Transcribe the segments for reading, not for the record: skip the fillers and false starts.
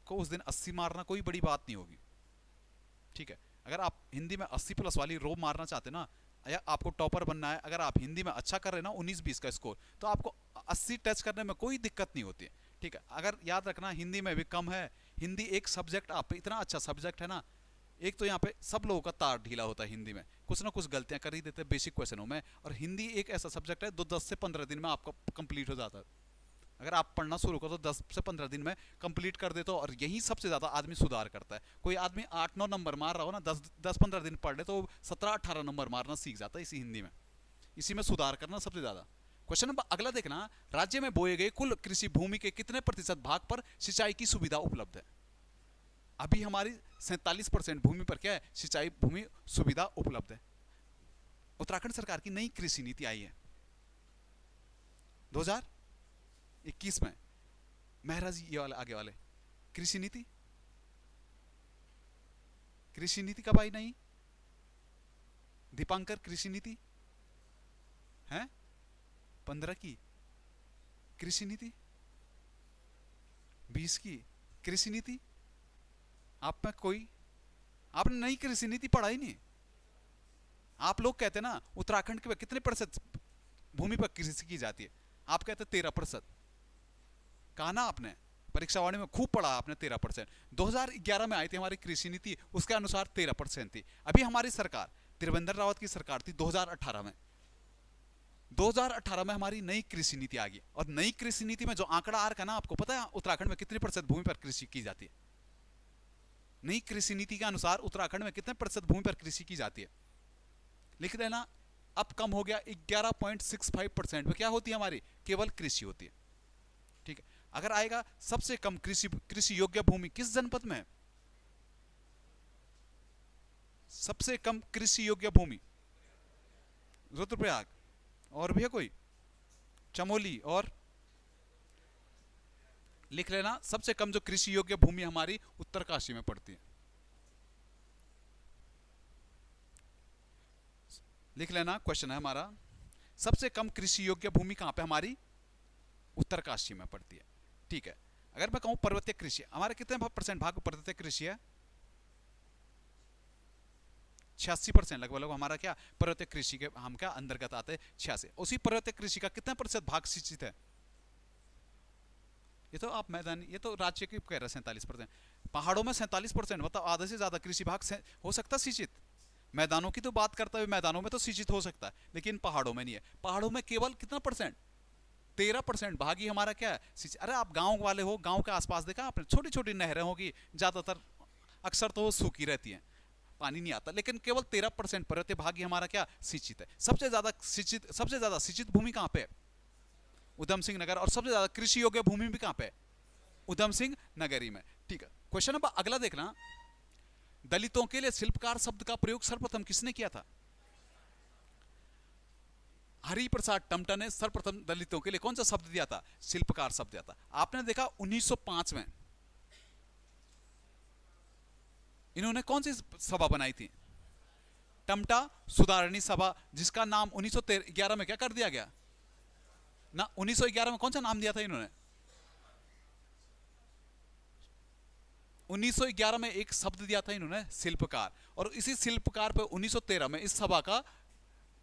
आपको उस दिन 80 मारना कोई बड़ी बात नहीं होगी, ठीक है। अगर आप हिंदी में 80 प्लस वाली रो मारना चाहते ना, या आपको टॉपर बनना है, अगर आप हिंदी में अच्छा कर रहे ना 19-20 का स्कोर, तो आपको 80 टच करने में कोई दिक्कत नहीं होती है, ठीक है। अगर याद रखना हिंदी में भी कम है, हिंदी एक सब्जेक्ट आप पे इतना अच्छा सब्जेक्ट है ना, एक तो यहाँ पे सब लोगों का तार ढीला होता है हिंदी में, कुछ ना कुछ गलतियां कर ही देते हैं बेसिक क्वेश्चनों में, और हिंदी एक ऐसा सब्जेक्ट है जो 10 से 15 दिन में आपका कंप्लीट हो जाता है। अगर आप पढ़ना शुरू करो तो 10 से 15 दिन में कंप्लीट कर देते हो, और यही सबसे ज़्यादा आदमी सुधार करता है। कोई आदमी 8-9 नंबर मार रहा हो ना, 10-15 दिन पढ़ ले तो 17-18 नंबर मारना सीख जाता है इसी हिंदी में, इसी में सुधार करना सबसे ज़्यादा। क्वेश्चन नंबर अगला देखना, राज्य में बोए गए कुल कृषि भूमि के कितने प्रतिशत भाग पर सिंचाई की सुविधा उपलब्ध है? अभी हमारी 47% भूमि पर क्या है, सिंचाई भूमि सुविधा उपलब्ध है। उत्तराखंड सरकार की नई कृषि नीति आई है 2021 में। मेहरा जी ये वाले आगे वाले, कृषि नीति, कृषि नीति कब आई नई? दीपांकर, कृषि नीति है 15 की, कृषि नीति 20 की, कृषि नीति आप में कोई, आपने नई कृषि नीति पढ़ा ही नहीं। आप लोग कहते ना उत्तराखंड के कितने प्रतिशत भूमि पर कृषि की जाती है, आप कहते 13%। कहा ना आपने, परीक्षावाणी में खूब पढ़ा आपने 13%। 2011 में आई थी हमारी कृषि नीति, उसके अनुसार 13% थी। अभी हमारी सरकार त्रिवेंद्र रावत की सरकार थी 2018 में, 2018 में हमारी नई कृषि नीति आ गई, और नई कृषि नीति में जो आंकड़ा आ रहा है ना, आपको पता है उत्तराखंड में कितने प्रतिशत भूमि पर कृषि की जाती है? नई कृषि नीति के अनुसार उत्तराखंड में कितने प्रतिशत भूमि पर कृषि की जाती है? लिख देना, अब कम हो गया, 11.65% में क्या होती है हमारी, केवल कृषि होती है, ठीक है। अगर आएगा सबसे कम कृषि योग्य भूमि किस जनपद में है? सबसे कम कृषि योग्य भूमि रुद्रप्रयाग, और भी है कोई? चमोली, और लिख लेना सबसे कम जो कृषि योग्य भूमि हमारी उत्तरकाशी में पड़ती है। लिख लेना, क्वेश्चन है हमारा, सबसे कम कृषि योग्य भूमि कहां पे हमारी? उत्तरकाशी में पड़ती है, ठीक है। अगर मैं कहूं पर्वतीय कृषि, हमारे कितने % भाग पर्वतीय कृषि है? 86% लगभग हमारा क्या पर्वतीय कृषि के हम क्या अंतर्गत आते हैं, 86। उसी पर्वतीय कृषि का कितना % भाग सिंचित है? ये तो आप मैदानी, ये तो राज्य की कह रहे हैं 47%। पहाड़ों में 47%, मतलब आधे से ज्यादा कृषि भाग से हो सकता सिंचित। मैदानों की तो बात करता है, मैदानों में तो सिंचित हो सकता है, लेकिन पहाड़ों में नहीं है। पहाड़ों में केवल कितना %? 13% भाग ही हमारा क्या है, सिंचित। अरे आप गांव वाले हो, गांव के आसपास देखा आपने, छोटी छोटी नहरें होगी, ज्यादातर अक्सर तो वो सूखी रहती हैं, पानी नहीं आता, लेकिन केवल 13% पर्वतीय भाग ही हमारा क्या सिंचित है। सबसे ज्यादा सिंचित भूमि कहां पे है? उधम सिंह नगर। और सबसे ज्यादा कृषि योग्य भूमि भी कहां पे है? उधम सिंह नगरी में, ठीक है। क्वेश्चन नंबर अगला देखना, दलितों के लिए शिल्पकार शब्द का प्रयोग सर्वप्रथम किसने किया था? हरिप्रसाद टमटा ने सर्वप्रथम दलितों के लिए कौन सा शब्द दिया था? शिल्पकार शब्द दिया था। आपने देखा 1905 में इन्होंने कौन सी सभा बनाई थी? टमटा सुधारणी सभा, जिसका नाम 1911 में क्या कर दिया गया ना, 1911 में कौन सा नाम दिया था इन्होंने? 1911 में एक शब्द दिया था इन्होंने, शिल्पकार, और इसी शिल्पकार पे 1913 में इस सभा का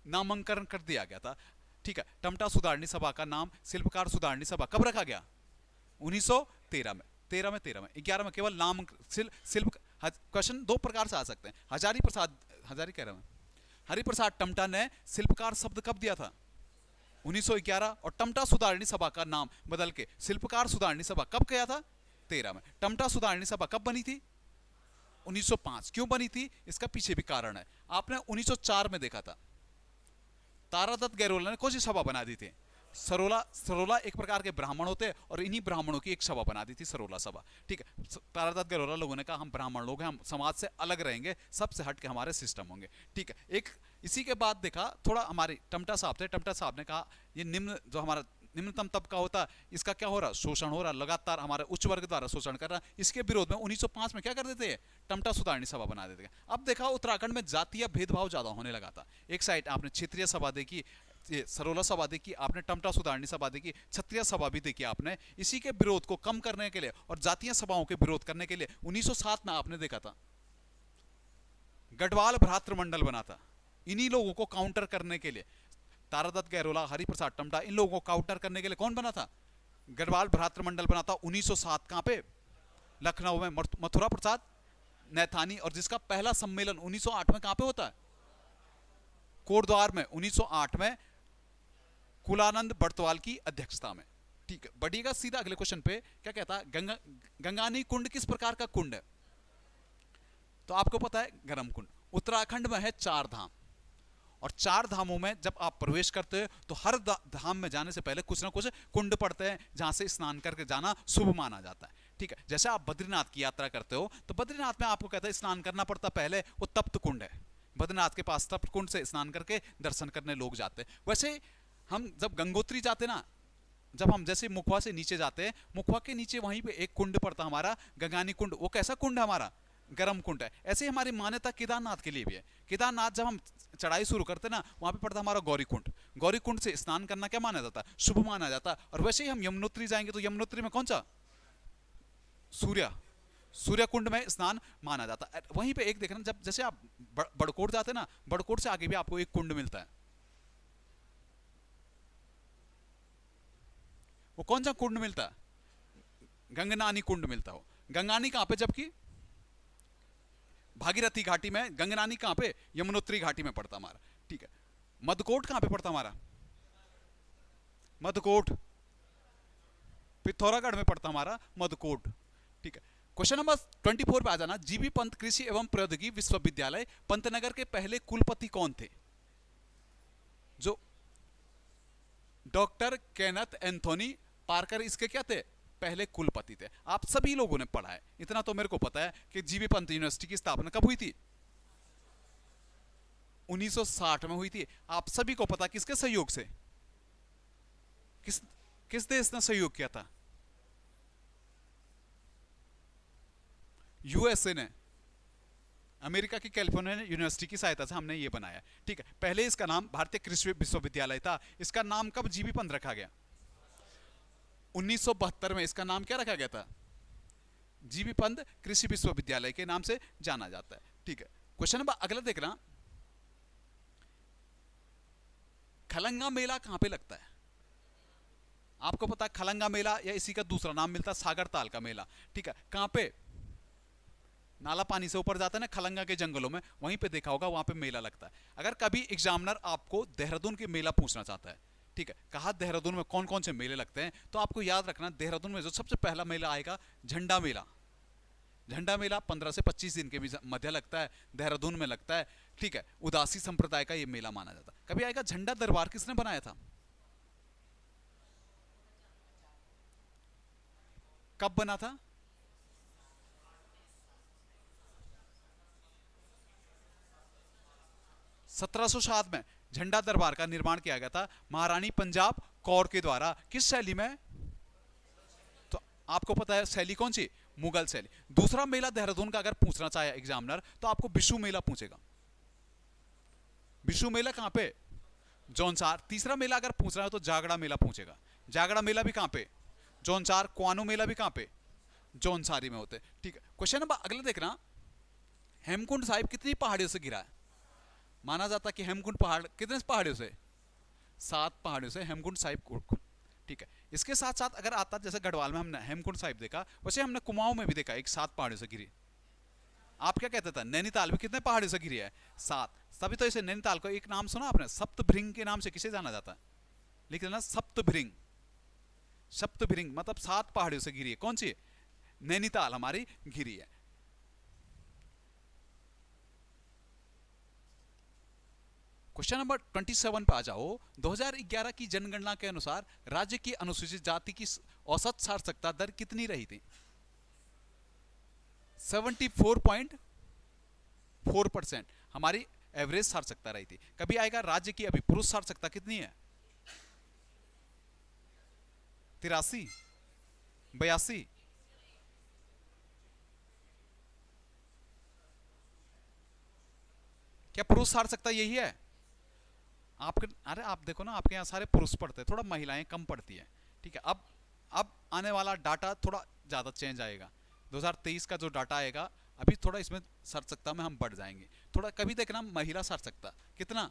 नामांकन कर दिया गया था, ठीक है। टमटा सुधारणी सभा का नाम शिल्पकार सुधारणी सभा कब रखा गया? 1913 में। 13 में 11 में केवल नाम शिल्प। क्वेश्चन दो प्रकार से आ सकते हैं। हरिप्रसाद टमटा ने शिल्पकार शब्द कब दिया था? 1911। और टमटा सुधारणी सभा का नाम बदल के शिल्पकार सुधारणी सभा कब किया था? 13 में। टमटा सुधारणी सभा कब बनी थी? 1905। क्यों बनी थी? इसका पीछे भी कारण है। आपने 1904 में देखा था तारादत्त गैरोला ने कौन सी सभा बना दी थी? सरोला एक प्रकार के ब्राह्मण होते हैं, और इन्हीं ब्राह्मणों की एक सभा बना दी थी, सरोला सभा, ठीक है। तारादत्त गैरोला लोगों ने कहा हम ब्राह्मण लोग हैं, हम समाज से अलग रहेंगे, सबसे हट के हमारे सिस्टम होंगे, ठीक है। एक इसी के बाद देखा थोड़ा हमारे टमटा साहब थे, टमटा साहब ने कहा ये निम्न जो हमारा निम्नतम तबका होता है, इसका क्या हो रहा? शोषण हो रहा, लगातार हमारे उच्च वर्ग द्वारा शोषण कर रहा। इसके विरोध में 1905 में क्या कर देते हैं? टमटा सुधारणी सभा बना देते हैं। अब देखा उत्तराखंड में जातीय भेदभाव ज्यादा होने लगा था। एक साइड आपने क्षेत्रीय सभा देखी, ये सरोला सभा देखी आपने, टमटा सुधारणी सभा देखी, क्षत्रिय सभा भी देखी आपने। इसी के विरोध को कम करने के लिए और जातीय सभाओं के विरोध करने के लिए 1907 में आपने देखा था गढ़वाल भ्रातृमंडल बना था, इन्हीं लोगों को काउंटर करने के लिए। तारादत्त गहलोत, हरिप्रसाद टमटा, इन लोगों को काउंटर करने के लिए कौन बना था? गढ़वाल भ्रातृमंडल बना था 1907। कहां पे? लखनऊ में। मथुरा प्रसाद नैथानी, और जिसका पहला सम्मेलन 1908 में कहां पे होता है? कोटद्वार में। 1908 में कुलानंद बर्तवाल की अध्यक्षता में। ठीक है, बढ़िएगा सीधा अगले क्वेश्चन पे। क्या कहता है? गंगानी कुंड किस प्रकार का कुंड है? तो आपको पता है, गर्म कुंड। उत्तराखंड में है 4 धाम, और 4 धामों में जब आप प्रवेश करते हो तो हर धाम में जाने से पहले कुछ ना कुछ कुंड पड़ते हैं जहां से स्नान करके जाना शुभ माना जाता है। ठीक है, जैसे आप बद्रीनाथ की यात्रा करते हो तो बद्रीनाथ में आपको कहते हैं स्नान करना पड़ता पहले, वो तप्त कुंड है। बद्रीनाथ के पास तप्त कुंड से स्नान करके दर्शन करने लोग जाते हैं। वैसे हम जब गंगोत्री जाते ना, जब हम जैसे मुखवा से नीचे जाते हैं, मुखवा के नीचे वहीं पे एक कुंड पड़ता हमारा, गंगानी कुंड। वो कैसा कुंड है? हमारा गर्म कुंड है। ऐसे हमारी मान्यता केदारनाथ के लिए भी है। केदारनाथ जब हम चढ़ाई शुरू करते ना, वहां पे पड़ता हमारा गौरी कुंड। गौरी कुंड से स्नान करना क्या माना जाता है? शुभ माना जाता है। और वैसे ही हम यमुनोत्री जाएंगे तो यमुनोत्री में कौन सा? सूर्य कुंड में स्नान माना जाता है। वहीं पे एक देखना, जब जैसे आप बड़कोट जाते हैं ना, बड़कोट से आगे भी आपको एक कुंड मिलता है। वो कौन सा कुंड मिलता है? गंगनानी कुंड मिलता हो। गंगानी कहां पे? जबकि भागीरथी घाटी में। गंगनानी कहां पे? यमुनोत्री घाटी में पड़ता हमारा। ठीक है, मदकोट कहां पे पड़ता हमारा? मदकोट पिथौरागढ़ में पड़ता हमारा मदकोट। ठीक है, क्वेश्चन नंबर 24 पे आ जाना। जीबी पंत कृषि एवं प्रौद्योगिकी विश्वविद्यालय पंतनगर के पहले कुलपति कौन थे? जो डॉक्टर केनेथ एंथोनी पार्कर इसके क्या थे? पहले कुलपति थे। आप सभी लोगों ने पढ़ा है, इतना तो मेरे को पता है कि जीबी पंत यूनिवर्सिटी की स्थापना कब हुई थी? 1960 में हुई थी। आप सभी को पता किसके सहयोग से? किस देश ने सहयोग किया था? यूएसए ने। अमेरिका की कैलिफोर्निया यूनिवर्सिटी की सहायता से हमने ये बनाया। ठीक है, पहले इसका नाम भारतीय कृषि विश्वविद्यालय था। इसका नाम कब जीबी पंत रखा गया? 1972 में इसका नाम क्या रखा गया था? जीबी पंत कृषि विश्वविद्यालय के नाम से जाना जाता है। ठीक है, क्वेश्चन नंबर अगला देखना। खलंगा मेला कहां पे लगता है? आपको पता है खलंगा मेला, या इसी का दूसरा नाम मिलता है सागर ताल का मेला। ठीक है, कहां पे? नाला पानी से ऊपर जाता है ना, खलंगा के जंगलों में, वहीं पे देखा होगा, वहां पे मेला लगता है। अगर कभी एग्जामिनर आपको देहरादून के मेला पूछना चाहता है, ठीक है, कहा देहरादून में कौन कौन से मेले लगते हैं, तो आपको याद रखना देहरादून में जो सबसे पहला मेला आएगा झंडा मेला। झंडा मेला 15 से 25 दिन के मध्य लगता है, देहरादून में लगता है। ठीक है, उदासी संप्रदाय का ये मेला माना जाता है। कभी आएगा झंडा दरबार किसने बनाया था? कब बना था? (1707) में झंडा दरबार का निर्माण किया गया था महारानी पंजाब कौर के द्वारा। किस शैली में? तो आपको पता है शैली कौन सी? मुगल शैली। दूसरा मेला देहरादून का अगर पूछना चाहे एग्जामिनर, तो आपको बिशु मेला पूछेगा। बिशु मेला कहां पे? जौनसार। तीसरा मेला अगर पूछ रहा है तो जागड़ा मेला पूछेगा। जागड़ा मेला भी कहां पे? जौनसार। कुआनो मेला भी कहां पे? जौनसारी में होते। ठीक है, क्वेश्चन नंबर अगला देखना। हेमकुंड साहिब कितनी पहाड़ियों से घिरा है? माना जाता है कि हेमकुंड पहाड़ कितने पहाड़ियों से? 7 पहाड़ियों से हेमकुंड साहिब। ठीक है, इसके साथ साथ अगर आता, जैसे गढ़वाल में हमने हेमकुंड साहिब देखा, वैसे हमने कुमाऊं में भी देखा एक 7 पहाड़ियों से घिरी। आप क्या कहते थे? नैनीताल में कितने पहाड़ियों से घिरी है? 7। तभी तो इसे नैनीताल को एक नाम सुना आपने, सप्तभृंग के नाम से किसे जाना जाता है? लिख लेना सप्तभृंग। सप्तभृंग मतलब 7 पहाड़ियों से घिरी है। कौन सी? नैनीताल हमारी घिरी है। क्वेश्चन नंबर 27 पे आ जाओ। 2011 की जनगणना के अनुसार राज्य की अनुसूचित जाति की औसत साक्षरता दर कितनी रही थी? 74.4% हमारी एवरेज साक्षरता रही थी। कभी आएगा राज्य की अभी पुरुष साक्षरता कितनी है? 83, 82। क्या पुरुष साक्षरता यही है? आपके, अरे आप देखो ना, आपके यहाँ सारे पुरुष पढ़ते हैं, थोड़ा महिलाएं कम पढ़ती है, ठीक है। अब आने वाला डाटा थोड़ा ज़्यादा चेंज आएगा, 2023 का जो डाटा आएगा, अभी थोड़ा इसमें साक्षरता में हम बढ़ जाएंगे थोड़ा। कभी देखना महिला साक्षरता कितना,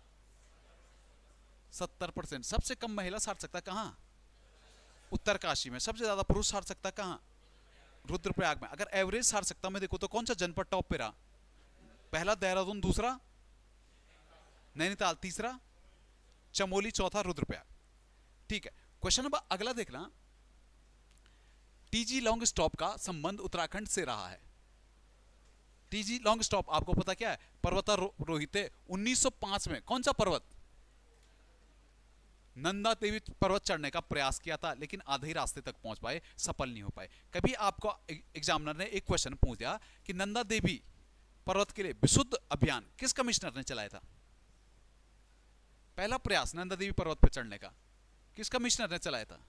70%। सबसे कम महिला साक्षरता कहाँ, उत्तरकाशी में। सबसे ज़्यादा पुरुष साक्षरता कहाँ, रुद्रप्रयाग में। अगर एवरेज साक्षरता में देखो तो कौन सा जनपद टॉप पे रहा, पहला देहरादून, दूसरा नैनीताल, तीसरा चमोली, चौथा रुद्रप्रयाग, ठीक है। क्वेश्चन नंबर अगला देखना, टीजी लॉन्ग स्टॉप का संबंध उत्तराखंड से रहा है। टीजी लॉन्ग स्टॉप आपको पता क्या है, पर्वतारोही थे 1905 में। कौन सा पर्वत, नंदा देवी पर्वत चढ़ने का प्रयास किया था, लेकिन आधे ही रास्ते तक पहुंच पाए, सफल नहीं हो पाए। कभी आपको एग्जामिनर ने एक क्वेश्चन पूछ दिया कि नंदा देवी पर्वत के लिए विशुद्ध अभियान किस कमिश्नर ने चलाया था, पहला प्रयास नंदा देवी पर्वत पर चढ़ने का किस कमिश्नर ने चलाया था,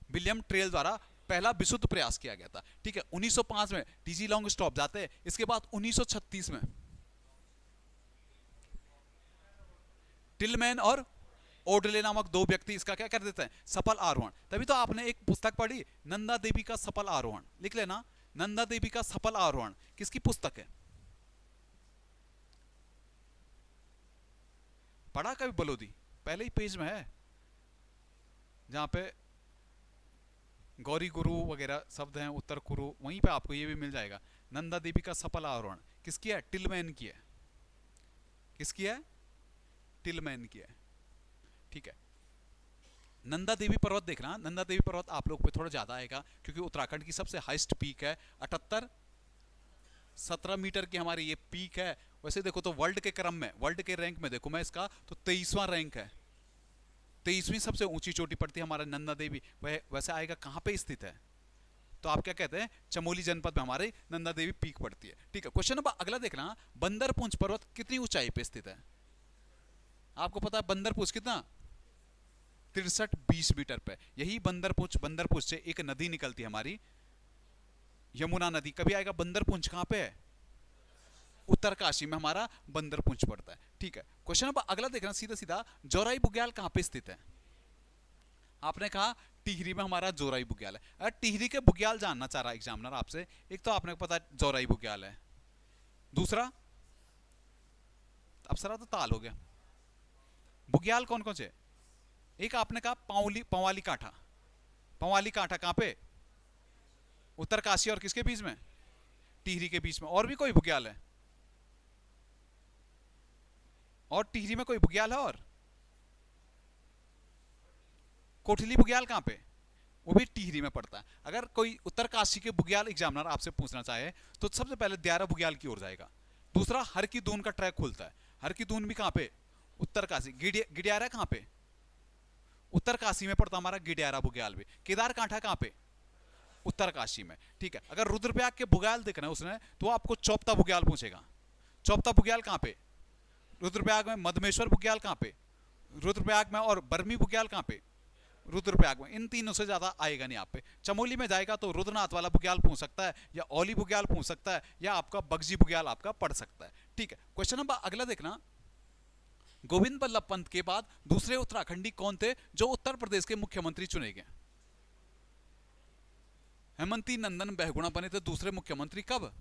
विलियम ट्रेल द्वारा पहला विशुद्ध प्रयास किया गया था, ठीक है। 1905 में टीजी लॉन्ग स्टॉप जाते हैं। इसके बाद 1936 में टिलमैन और ओडले नामक दो व्यक्ति इसका क्या कर देते हैं, सफल आरोहण। तभी तो आपने एक पुस्तक पढ़ी, नंदा देवी का सफल आरोहण, लिख लेना, नंदा देवी का सफल आरोहण किसकी पुस्तक है, पढ़ा कभी बलोदी, पहले ही पेज में है, जहां पे गौरी गुरु वगैरह शब्द हैं, उत्तर कुरु, वहीं पे आपको ये भी मिल जाएगा। नंदा देवी का सफल आरोहण किसकी है, टिलमैन की है। किसकी है, टिलमैन की है, ठीक है। नंदा देवी पर्वत देखना, नंदा देवी पर्वत आप लोग पे थोड़ा ज्यादा आएगा, क्योंकि उत्तराखंड की सबसे हाईएस्ट पीक है, 17 मीटर की हमारी ये पीक है। वैसे देखो तो वर्ल्ड के क्रम में, वर्ल्ड के रैंक में देखो मैं इसका, तो 23वां रैंक है, 23वीं सबसे ऊंची चोटी पड़ती है हमारा नंदा देवी। वह वैसे आएगा कहाँ पे स्थित है, तो आप क्या कहते हैं, चमोली जनपद में हमारे नंदा देवी पीक पड़ती है, ठीक है। क्वेश्चन नंबर अगला देखना, बंदरपुंछ पर्वत कितनी ऊंचाई पे स्थित है, आपको पता है बंदरपुंछ कितना, 63-20 मीटर पे। यही बंदरपुंछ से एक नदी निकलती है हमारी, यमुना नदी। कभी आएगा बंदरपुंछ कहां पे है, उत्तरकाशी में हमारा बंदरपुंछ पड़ता है, ठीक है। क्वेश्चन नंबर अगला देखना, सीधा सीधा, जोराई बुग्याल कहां पे स्थित है, आपने कहा टिहरी में हमारा जोराई बुग्याल है। अगर टिहरी के बुग्याल जानना चाह रहा है एग्जामिनर आपसे, एक तो आपने पता है जोराई बुग्याल है, दूसरा अप्सरा तो ताल हो गया, बुग्याल कौन कौन से, एक आपने कहा पंवाली कांठा, पंवाली कांठा कहां पे, उत्तरकाशी और किसके बीच में, टिहरी के बीच में। और भी कोई बुग्याल है, और टिहरी में कोई बुग्याल है, और कोठली बुग्याल कहां पे, वो भी टिहरी में पड़ता है। अगर कोई उत्तरकाशी के बुग्याल एग्जामिनर आपसे पूछना चाहे तो सबसे पहले द्यारा बुग्याल की ओर जाएगा, दूसरा हर की दून का ट्रैक खुलता है, हर की दून भी कहां पे, उत्तरकाशी। गिडियारा कहां पे, उत्तरकाशी में पड़ता हमारा गिडियारा बुग्याल भी। केदार कांठा कहां पे, उत्तरकाशी में, ठीक है। अगर रुद्रप्रयाग के बुग्याल देखना है उसने, तो आपको चौपता बुग्याल पूछेगा, चौपता बुग्याल कहां पे, रुद्रप्रयाग में। मधमेश्वर बुग्याल कहां पे, रुद्रप्रयाग में। और बर्मी बुग्याल कहां पे, रुद्रप्रयाग में। इन तीनों से ज्यादा आएगा नहीं आप पे। चमोली में जाएगा तो रुद्रनाथ वाला बुग्याल पूछ सकता है, या औली बुग्याल पूछ सकता है, या आपका बगजी बुग्याल आपका पढ़ सकता है, ठीक है। क्वेश्चन नंबर अगला देखना, गोविंद बल्लभ पंत के बाद दूसरे उत्तराखंडी कौन थे जो उत्तर प्रदेश के मुख्यमंत्री चुने गए, हेमंती नंदन बहुगुणा बने थे दूसरे मुख्यमंत्री कब,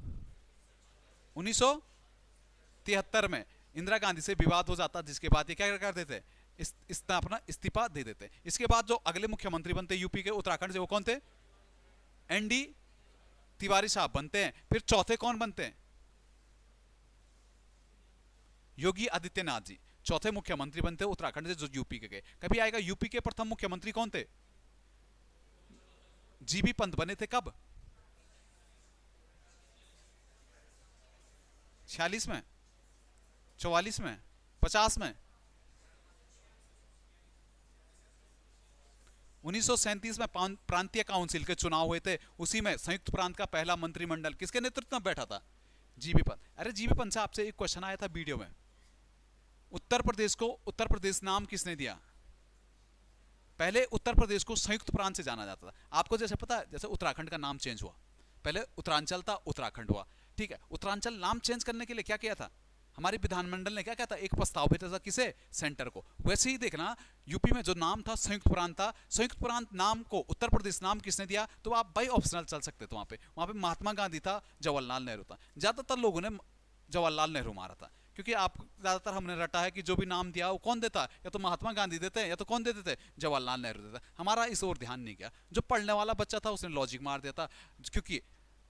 1973 में। इंदिरा गांधी से विवाद हो जाता, जिसके बाद ये क्या कर देते, अपना इस्तीफा दे देते। इसके बाद जो अगले मुख्यमंत्री बनते यूपी के उत्तराखंड से, वो कौन थे, एनडी तिवारी साहब बनते हैं। फिर चौथे कौन बनते हैं, योगी आदित्यनाथ जी चौथे मुख्यमंत्री बनते हैं उत्तराखंड से, जो यूपी के गए। कभी आएगा यूपी के प्रथम मुख्यमंत्री कौन थे, जीबी पंत बने थे, कब, 46 में, 44 में, 50 में, 1937 में प्रांतीय काउंसिल के चुनाव हुए थे, उसी में संयुक्त प्रांत का पहला मंत्रिमंडल किसके नेतृत्व में बैठा था, जीबी पंत। अरे जीबी पंत से आपसे एक क्वेश्चन आया था वीडियो में, उत्तर प्रदेश को उत्तर प्रदेश नाम किसने दिया, पहले उत्तर प्रदेश को संयुक्त प्रांत से जाना जाता था। आपको जैसे पता है, जैसे उत्तराखंड का नाम चेंज हुआ, पहले उत्तरांचल था, उत्तराखंड हुआ, ठीक है। उत्तरांचल नाम चेंज करने के लिए क्या किया था, हमारे विधानमंडल ने क्या कहता, एक प्रस्ताव भेजा था किसे, सेंटर को। वैसे ही देखना यूपी में जो नाम था संयुक्त प्रांत था, संयुक्त प्रांत नाम को उत्तर प्रदेश नाम किसने दिया, तो आप बाई ऑप्शनल चल सकते थे वहां पे महात्मा गांधी था, जवाहरलाल नेहरू था। ज्यादातर लोगों ने जवाहरलाल नेहरू मारा था, क्योंकि आप ज्यादातर हमने रटा है कि जो भी नाम दिया वो कौन देता, या तो महात्मा गांधी देते हैं या तो कौन देते थे, जवाहरलाल नेहरू देता। हमारा इस ओर ध्यान नहीं गया। जो पढ़ने वाला बच्चा था उसने लॉजिक मार दिया था, क्योंकि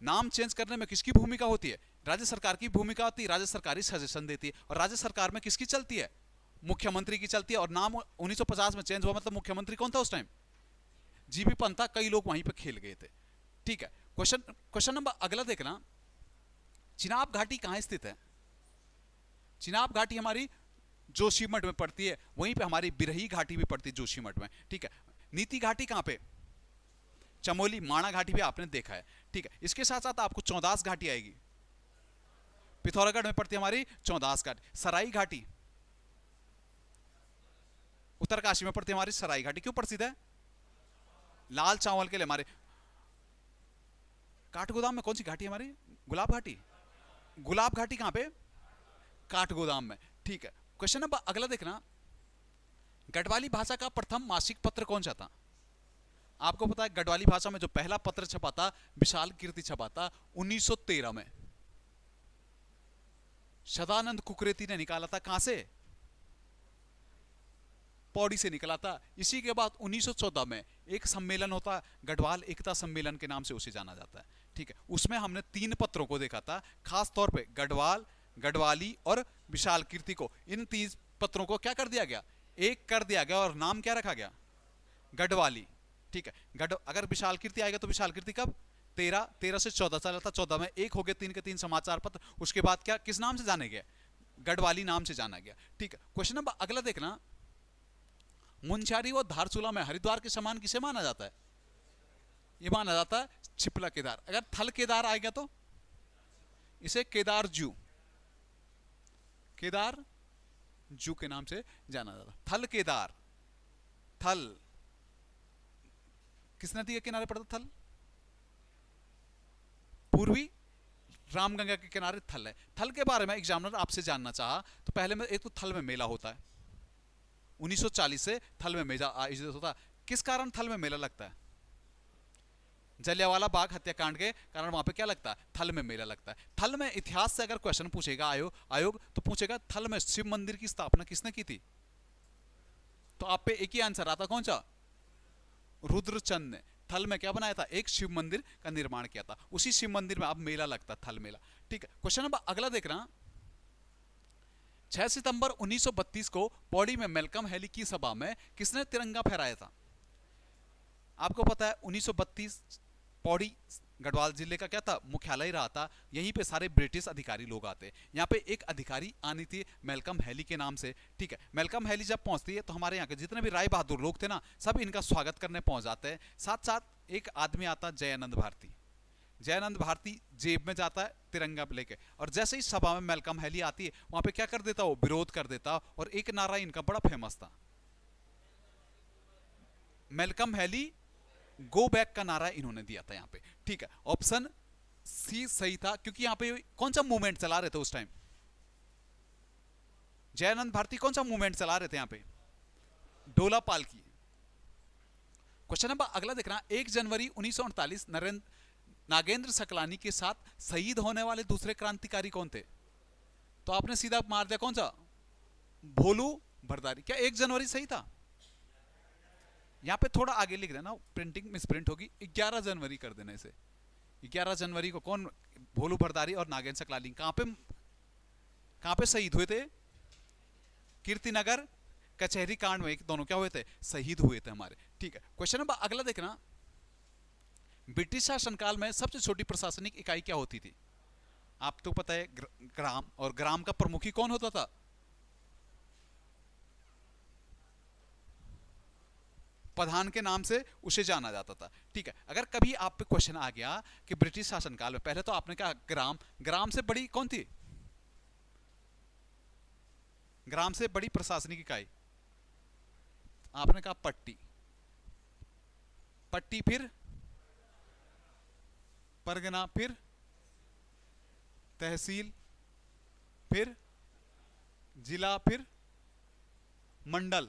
नाम चेंज करने में किसकी भूमिका होती है, राज्य सरकार की भूमिका होती है। राज्य सरकार ही सजेशन देती है, और राज्य सरकार में किसकी चलती है, मुख्यमंत्री की चलती है। और नाम 1950 में चेंज हुआ, मतलब मुख्यमंत्री कौन था उस टाइम, जीबी पंत था। कई लोग वहीं पे खेल गए थे। ठीक है, क्वेश्चन नंबर अगला देखना, चिनाब घाटी कहां स्थित है। चिनाब घाटी हमारी जोशीमठ में पड़ती है, वहीं पे हमारी बिरही घाटी भी पड़ती है जोशीमठ में। ठीक है, नीति घाटी कहां पे, चमोली, माणा घाटी भी आपने देखा है। ठीक है, इसके साथ साथ आपको चौदास घाटी आएगी, पिथौरागढ़ में पड़ती है हमारी चौदास घाटी। सराई घाटी उत्तरकाशी में पड़ती है हमारी सराई घाटी, क्यों प्रसिद्ध है, लाल चावल के लिए। हमारे काठगोदाम में कौन सी घाटी है हमारी, गुलाब घाटी। गुलाब घाटी कहां पे, काठगोदाम में। ठीक है, क्वेश्चन नंबर अगला देखना, गढ़वाली भाषा का प्रथम मासिक पत्र कौन सा था। आपको पता है गढ़वाली भाषा में जो पहला पत्र छपा था, विशाल कीर्ति छपा था 1913 में, सदानंद कुकरेती ने निकाला था। कहां से, पौड़ी से निकला था। इसी के बाद 1914 में एक सम्मेलन होता है, गढ़वाल एकता सम्मेलन के नाम से उसे जाना जाता है। ठीक है, उसमें हमने 3 पत्रों को देखा था, खास तौर पे गढ़वाल, गढ़वाली और विशाल कीर्ति को। इन 3 पत्रों को क्या कर दिया गया, एक कर दिया गया, और नाम क्या रखा गया, गढ़वाली। ठीक है, अगर विशाल कीर्ति आएगा तो विशाल कीर्ति कब, 13 से 14 चला था। 14 में एक हो गए, 3 के 3 समाचार पत्र। उसके बाद क्या, किस नाम से जाने गया, गढ़वाली नाम से जाना गया। ठीक है, क्वेश्चन नंबर अगला देखना, मुंशियारी व धारचूला में हरिद्वार के समान किसे माना जाता है, ये माना जाता है छिपला केदार। अगर थल केदार आएगा तो इसे केदार जू के नाम से जाना जाता। थल केदार, थल किस नदी के किनारे पड़ता, थल पूर्वी रामगंगा के किनारे थल है। थल के बारे में एग्जामिनर आपसे जानना चाहा तो पहले में एक तो थल में मेला होता है, 1940 से थल में मेला आयोजित होता है। किस कारण थल में मेला लगता है, जलियांवाला बाग हत्याकांड के कारण वहां पे क्या लगता है, थल में मेला लगता है। थल में इतिहास से अगर क्वेश्चन पूछेगा आयोग तो पूछेगा थल में शिव मंदिर की स्थापना किसने की थी, तो आप पे एक ही आंसर आता, कौन सा, रुद्रचंद ने थल में क्या बनाया था, एक शिव मंदिर का निर्माण किया था। उसी शिव मंदिर में अब मेला लगता, थल मेला। ठीक है, क्वेश्चन नंबर अगला देख रहा, 6 सितंबर 1932 को पौड़ी में मेलकम हैली की सभा में किसने तिरंगा फहराया था। आपको पता है 1932 पौड़ी गढ़वाल जिले का क्या था, मुख्यालय रहा था। यहीं पे सारे ब्रिटिश अधिकारी लोग आते हैं। यहाँ पे एक अधिकारी आनी थी मेलकम हैली के नाम से। ठीक है, मेलकम हैली जब पहुंचती है तो हमारे यहाँ के जितने भी राय बहादुर लोग थे ना, सब इनका स्वागत करने पहुंच जाते हैं। साथ साथ एक आदमी आता, जयानंद भारती। जयानंद भारती जेब में जाता है तिरंगा लेके, और जैसे ही सभा में मेलकम हैली आती है वहां पे क्या कर देता, वो विरोध कर देता। और एक नारा इनका बड़ा फेमस था, मेलकम हैली गो बैक का नारा इन्होंने दिया था यहाँ पे। ठीक है, ऑप्शन सी सही था, क्योंकि यहाँ पे कौन सा मूवमेंट चला रहे थे उस टाइम, जयानंद भारती कौन सा मूवमेंट चला रहे थे यहाँ पे, डोला पालकी। क्वेश्चन नंबर अगला देखना, 1 जनवरी 1948 नागेंद्र सकलानी के साथ शहीद होने वाले दूसरे क्रांतिकारी कौन थे, तो आपने सीधा मार दिया कौन सा, भोलू भरदारी। क्या 1 जनवरी सही था, यहां पे थोड़ा आगे लिख देना, प्रिंटिंग मिसप्रिंट होगी, 11 जनवरी कर देना इसे। 11 जनवरी को कौन, भोलू भरदारी और नागेंद्र सकलानी कहां पे शहीद हुए थे, कीर्तिनगर कचहरी कांड में दोनों क्या हुए थे, शहीद हुए थे हमारे। ठीक है, क्वेश्चन नंबर अगला देखना, ब्रिटिश शासनकाल में सबसे छोटी प्रशासनिक इकाई क्या होती थी। आप तो पता है ग्राम, और ग्राम का प्रमुखी कौन होता था, प्रधान के नाम से उसे जाना जाता था। ठीक है, अगर कभी आप पे क्वेश्चन आ गया कि ब्रिटिश शासनकाल में, पहले तो आपने कहा ग्राम से बड़ी कौन थी, ग्राम से बड़ी प्रशासनिक इकाई आपने कहा पट्टी, फिर परगना, फिर तहसील, फिर जिला, फिर मंडल।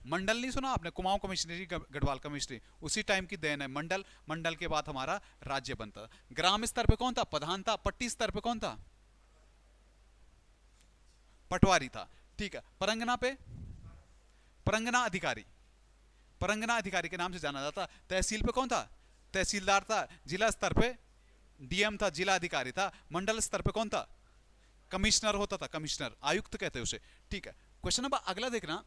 मंडल नहीं सुना आपने? कुमाऊं कमिश्नरी, गढ़वाल कमिश्नरी, उसी टाइम की देन है मंडल। मंडल के बाद हमारा राज्य बनता। ग्राम स्तर पे कौन था? प्रधान था। पट्टी स्तर पे कौन था? पटवारी था। ठीक है। परंगना पे? परंगना अधिकारी, परंगना अधिकारी के नाम से जाना जाता। तहसील पे कौन था? तहसीलदार था। जिला स्तर पे डीएम था, जिला अधिकारी था। मंडल स्तर पे कौन था? कमिश्नर होता था, कमिश्नर, आयुक्त कहते हैं उसे। ठीक है। क्वेश्चन नंबर अगला देखना,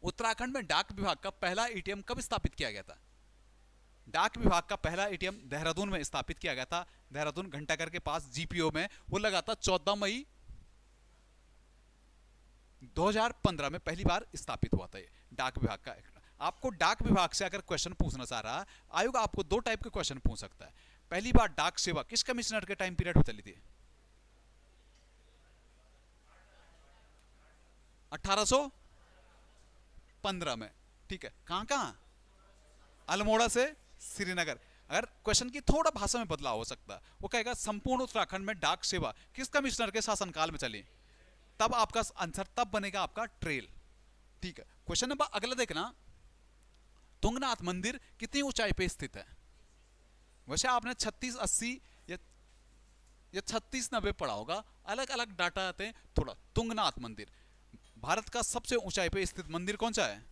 उत्तराखंड में डाक विभाग का पहला एटीएम कब स्थापित किया गया था? डाक विभाग का पहला एटीएम देहरादून में स्थापित किया गया था। देहरादून घंटाघर के पास जीपीओ में। वो लगा था 14 मई 2015 में पहली बार स्थापित हुआ था ये डाक विभाग का। आपको डाक विभाग से अगर क्वेश्चन पूछना चाह रहा आयोग, आपको दो टाइप के क्वेश्चन पूछ सकता है। पहली बार डाक सेवा किस कमिश्नर के टाइम पीरियड में चली थी? 1815 में। ठीक है। कहां कहां? अल्मोड़ा से श्रीनगर। अगर क्वेश्चन की थोड़ा भाषा में बदलाव हो सकता है, वो कहेगा संपूर्ण उत्तराखंड में डाक सेवा किस कमिश्नर के शासनकाल में चली? तब आपका आंसर तब बनेगा आपका ट्रेल। ठीक है। क्वेश्चन नंबर अगला देखना, तुंगनाथ मंदिर कितनी ऊंचाई पे स्थित है? वैसे आपने 3680 या 3690 पढ़ा होगा, अलग अलग डाटा आते हैं थोड़ा। तुंगनाथ मंदिर भारत का सबसे ऊंचाई पे स्थित मंदिर कौन सा है?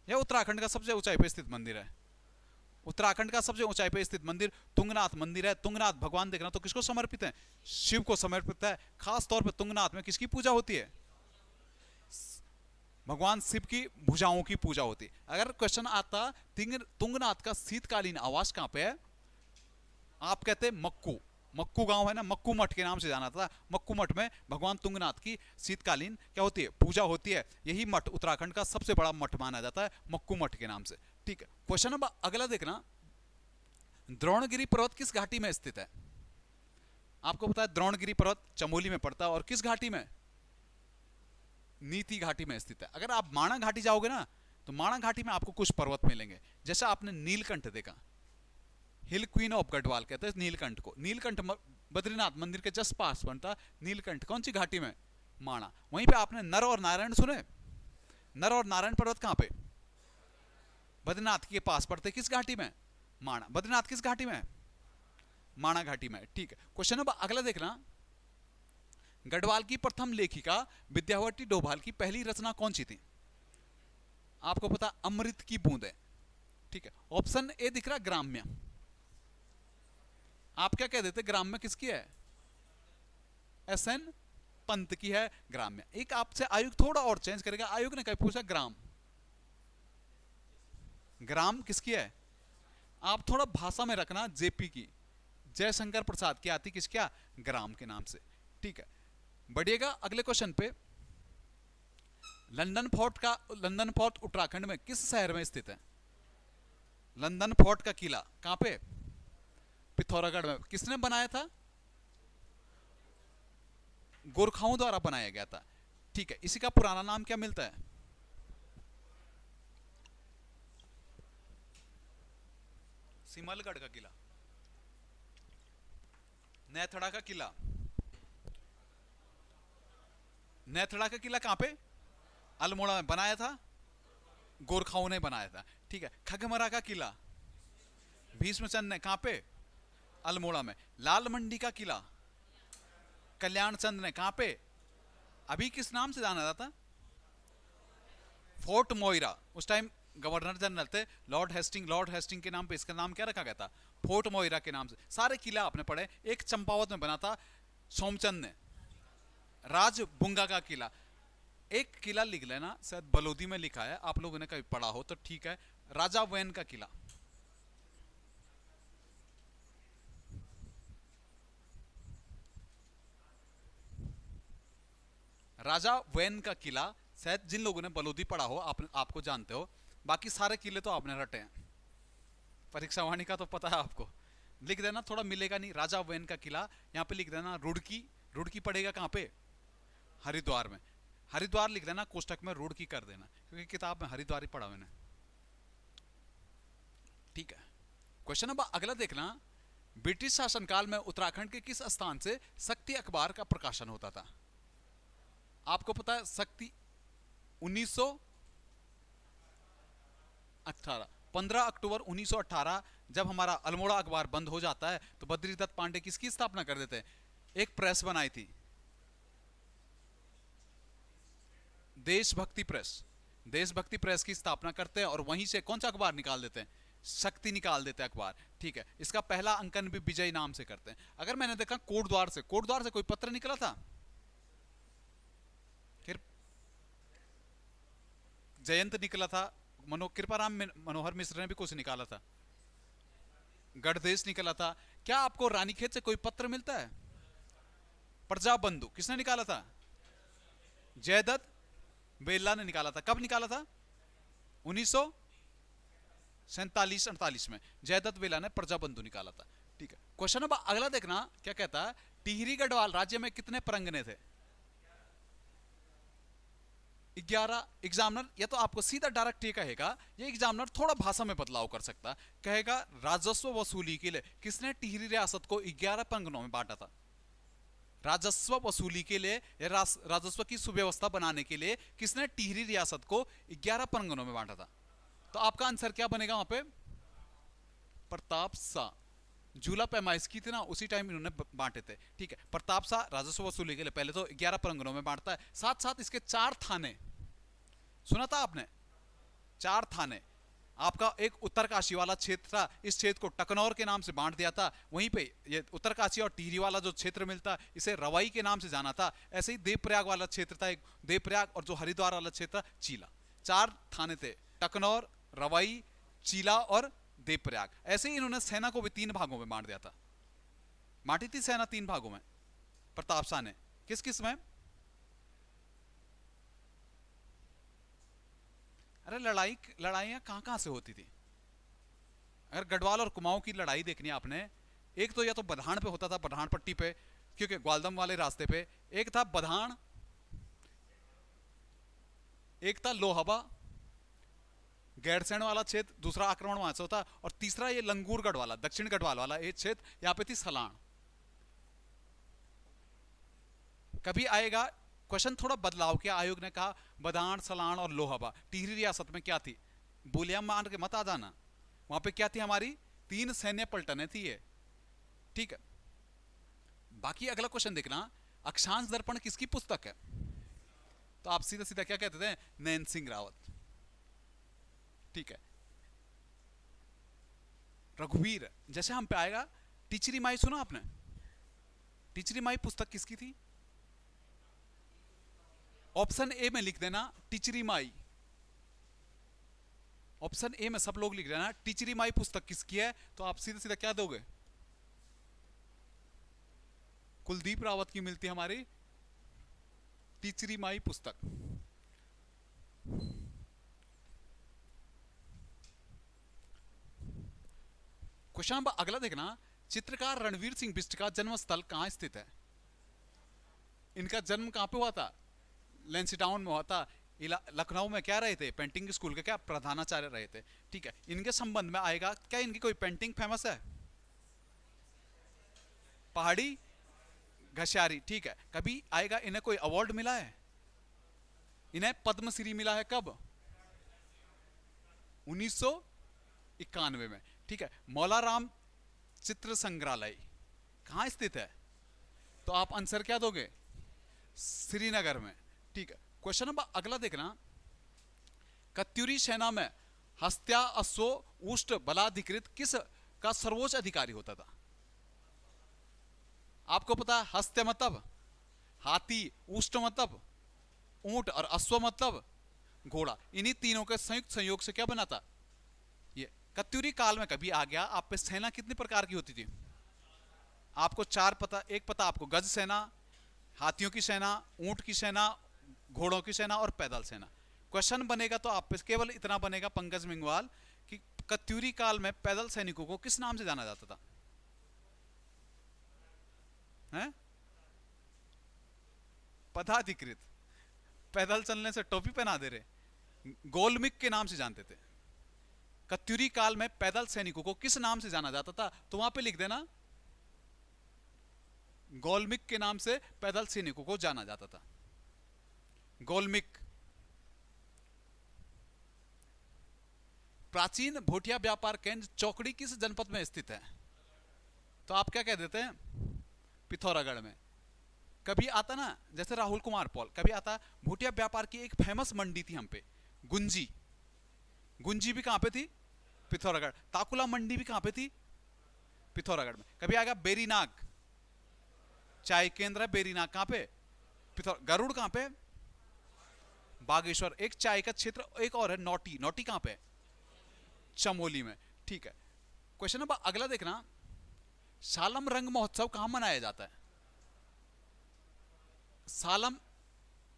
या उत्तराखंड का सबसे ऊंचाई पे स्थित मंदिर है? उत्तराखंड का सबसे ऊंचाई पे स्थित मंदिर तुंगनाथ मंदिर है। तुंगनाथ भगवान देखना तो किसको समर्पित है? शिव को समर्पित है। खास तौर पे तुंगनाथ में किसकी पूजा होती है? भगवान शिव की भुजाओं की पूजा होती है। अगर क्वेश्चन आता तुंगनाथ का शीतकालीन आवास कहां पे है? आप कहते हैं मक्कू, मक्कू गांव है ना, मक्कू मठ के नाम से जाना था। मक्कू मठ में भगवान तुंगनाथ की शीतकालीन क्या होती है? पूजा होती है। यही मठ उत्तराखंड का सबसे बड़ा मठ माना जाता है, मक्कू मठ के नाम से। ठीक है। क्वेश्चन नंबर अगला देखना, द्रोणगिरी पर्वत किस घाटी में स्थित है? आपको पता है द्रोणगिरी पर्वत चमोली में पड़ता है, और किस घाटी में? नीति घाटी में स्थित है। अगर आप माणा घाटी जाओगे ना, तो माणा घाटी में आपको कुछ पर्वत मिलेंगे। जैसे आपने नीलकंठ देखा, हिल क्वीन ऑफ गढ़वाल कहते हैं नीलकंठ को। नीलकंठ बद्रीनाथ मंदिर के जस्ट पास बनता। नीलकंठ कौन सी घाटी में? माणा। वहीं पे आपने नर और नारायण सुने? नर और नारायण पर्वत कहां पे? बद्रीनाथ के पास पड़ते। किस घाटी में? माणा। बद्रीनाथ किस घाटी में? माणा घाटी में। ठीक है। क्वेश्चन नंबर अगला देखना, गढ़वाल की प्रथम लेखिका विद्यावती डोभाल की पहली रचना कौन सी थी? आपको पता, अमृत की बूंदें। ठीक है। ऑप्शन ए दिख रहा ग्राम्य। आप क्या कह देते? ग्राम्य किसकी है? एसएन पंत की है ग्राम्य। एक आपसे आयोग थोड़ा और चेंज करेगा। आयोग ने कहीं पूछा ग्राम, ग्राम किसकी है? आप थोड़ा भाषा में रखना। जेपी की, जयशंकर प्रसाद की आती किसका? ग्राम के नाम से। ठीक है। बढ़िएगा अगले क्वेश्चन पे। लंदन फोर्ट उत्तराखंड में किस शहर में स्थित है? लंदन फोर्ट का किला कहां पे? पिथौरागढ़ में। किसने बनाया था? गोरखाओं द्वारा बनाया गया था। ठीक है। इसी का पुराना नाम क्या मिलता है? सिमलगढ़ का किला, नेथड़ा का किला। नेथड़ा का किला कहां पे? अल्मोड़ा में बनाया था, गोरखाओं ने बनाया था। ठीक है। खगमरा का किला भीष्मचंद ने कहां पे? अल्मोड़ा में। लाल मंडी का किला कल्याण चंद ने कहां पे? अभी किस नाम से जाना जाता? Fort Moira. उस टाइम गवर्नर जनरल थे लॉर्ड हेस्टिंग के नाम पे इसका नाम क्या रखा गया था? फोर्ट मोइरा के नाम से। सारे किला आपने पढ़े। एक चंपावत में बना था सोमचंद ने, राजबुंगा का किला। एक किला लिख लेना, शायद बलोदी में लिखा है, आप लोगों ने कभी पढ़ा हो तो ठीक है। राजा वैन का किला। राजा वैन का किला, शायद जिन लोगों ने बलोदी पढ़ा हो आपको जानते हो। बाकी सारे किले तो आपने रटे हैं। परीक्षा वाणी का तो पता है आपको। लिख देना, थोड़ा मिलेगा नहीं। राजा वैन का किला यहाँ पे लिख देना। रुड़की, रुड़की पड़ेगा कहाँ पे? हरिद्वार में। हरिद्वार लिख देना, कोष्टक में रुड़की कर देना, क्योंकि किताब में हरिद्वार ही पढ़ा मैंने। ठीक है। क्वेश्चन नंबर अगला देखना, ब्रिटिश शासनकाल में उत्तराखंड के किस स्थान से शक्ति अखबार का प्रकाशन होता था? आपको पता है शक्ति 1918, 15 अक्टूबर 1918 जब हमारा अल्मोड़ा अखबार बंद हो जाता है तो बद्रीदत्त पांडे किसकी स्थापना कर देते हैं? एक प्रेस बनाई थी, देशभक्ति प्रेस। देशभक्ति प्रेस की स्थापना करते हैं और वहीं से कौन सा अखबार निकाल देते हैं? शक्ति निकाल देते हैं अखबार। ठीक है, इसका पहला अंकन भी विजय नाम से करते हैं। अगर मैंने देखा कोटद्वार से कोई पत्र निकला था? फिर जयंत निकला था, कृपाराम मनोहर मिश्र ने भी कुछ निकाला था, गढ़देश निकला था। क्या आपको रानीखेत से कोई पत्र मिलता है? प्रजाबंधु किसने निकाला था? जयदत्त बेल्ला ने निकाला था। कब निकाला था? 1947-48 में जयदत्त बेल्ला ने प्रजाबंधु निकाला था। ठीक है, क्वेश्चन अब अगला देखना क्या कहता है। टिहरी गढ़वाल राज्य में कितने परंगने थे? 11। एग्जामिनर या तो आपको सीधा डायरेक्ट ये कहेगा, ये एग्जामिनर थोड़ा भाषा में बदलाव कर सकता, कहेगा राजस्व वसूली के लिए किसने टिहरी रियासत को 11 परगनों में बांटा था? राजस्व वसूली के लिए या राजस्व की सुव्यवस्था बनाने के लिए किसने टिहरी रियासत को 11 परगनों में बांटा था? तो आपका आंसर क्या बनेगा वहां पे? प्रताप शाह। झूला पैमाइश की थी ना, उसी टाइम इन्होंने बांटे थे। ठीक है, प्रताप शाह राजस्व वसूली के लिए पहले तो 11 परगनों में बांटता है, साथ साथ इसके 4 थाने, सुना था आपने? 4 थाने। आपका एक उत्तरकाशी वाला क्षेत्र था, इस क्षेत्र को टकनौर के नाम से बांट दिया था। वहीं पे ये उत्तरकाशी और टिहरी वाला जो क्षेत्र मिलता इसे रवाई के नाम से जाना था। ऐसे ही देवप्रयाग वाला क्षेत्र था एक, देवप्रयाग, और जो हरिद्वार वाला क्षेत्र चीला। 4 थाने थे, टकनौर, रवाई, चीला और देवप्रयाग। ऐसे ही इन्होंने सेना को भी 3 भागों में बांट दिया था। बांटी थी सेना 3 भागों में प्रताप शाह ने। किस किस में? अरे लड़ाइयां कहां कहां से होती थी? अगर गढ़वाल और कुमाऊं की लड़ाई देखनी है आपने, एक तो या तो बधान पे होता था, बधान पट्टी पे, क्योंकि ग्वालदम वाले रास्ते पे। एक था बधान, एक था लोहबा गैरसैंण वाला क्षेत्र, दूसरा आक्रमण वहां से होता, और तीसरा ये लंगूरगढ़ वाला, दक्षिण गढ़वाल वाला एक क्षेत्र, यहां पे थी सलाण। कभी आएगा क्वेश्चन थोड़ा बदलाव किया आयोग ने, कहा बदान, सलाण और लोहबा टिहरी रियासत में क्या थी? बोलिया मान के मत आ जाना, वहां पे क्या थी हमारी? 3 सैन्य पलटने थी ये। ठीक है, बाकी अगला क्वेश्चन देखना, अक्षांश दर्पण किसकी पुस्तक है? तो आप सीधा सीधा क्या कहते थे? नैन सिंह रावत। ठीक है, रघुवीर। जैसे हम पे आएगा टिचरी माई, सुना आपने? टिचरी माई पुस्तक किसकी थी? ऑप्शन ए में लिख देना टिचरी माई। ऑप्शन ए में सब लोग लिख देना टिचरी माई पुस्तक किसकी है, तो आप सीधा सीधा क्या दोगे? कुलदीप रावत की मिलती हमारी टिचरी माई पुस्तक। क्वेश्चन नंबर अगला देखना, चित्रकार रणवीर सिंह बिष्ट का जन्म स्थल कहां स्थित है? इनका जन्म कहां पे हुआ था? लेंसीटाउन में हुआ था। लखनऊ में क्या रहे थे? पेंटिंग स्कूल के क्या प्रधानाचार्य रहे थे। ठीक है, इनके संबंध में आएगा, क्या इनकी कोई पेंटिंग फेमस है? पहाड़ी घसियारी। ठीक है, कभी आएगा इन्हें कोई अवार्ड मिला है? इन्हें पद्मश्री मिला है कब? 1991 में। ठीक है, मौलाराम चित्र संग्रहालय कहां स्थित है? तो आप आंसर क्या दोगे? श्रीनगर में। ठीक है, क्वेश्चन नंबर अगला देखना, कत्यूरी सेना में हस्त्या अश्व उष्ट बलाधिकृत किस का सर्वोच्च अधिकारी होता था? आपको पता है हस्त्य मतलब हाथी, उष्ट मतलब ऊंट और अश्व मतलब घोड़ा। इन्हीं तीनों के संयुक्त संयोग से क्या बना था ये? कत्यूरी काल में कभी आ गया आप पे सेना कितनी प्रकार की होती थी? आपको 4 पता, एक पता आपको गज सेना, हाथियों की सेना, ऊंट की सेना, घोड़ों की सेना और पैदल सेना। क्वेश्चन बनेगा तो आप पे केवल इतना बनेगा पंकज मिंगवाल कि कत्यूरी काल में पैदल सैनिकों को किस नाम से जाना जाता था? हैं? पदाधिकृत। पैदल चलने से टोपी पहना दे रहे, गोलमिक के नाम से जानते थे। कत्यूरी काल में पैदल सैनिकों को किस नाम से जाना जाता था? तो वहां पे लिख देना गोलमिक के नाम से पैदल सैनिकों को जाना जाता था। गोलमिक। प्राचीन भोटिया व्यापार केंद्र चौकड़ी किस जनपद में स्थित है? तो आप क्या कह देते हैं? पिथौरागढ़ में। कभी आता ना, जैसे राहुल कुमार पॉल, कभी आता भोटिया व्यापार की एक फेमस मंडी थी हम पे, गुंजी। गुंजी भी कहां पे थी? पिथौरागढ़। ताकुला मंडी भी कहां पे थी? पिथौरागढ़ में। कभी आएगा बेरीनाग, चाय केंद्र है बेरीनाग, कहां पे? पिथौरागढ़। गरुड़ कहां पे? बागेश्वर। एक चाय का क्षेत्र एक और है नौटी। नौटी कहां पे? चमोली में। ठीक है। क्वेश्चन नंबर अगला देखना, सालम रंग महोत्सव कहां मनाया जाता है? सालम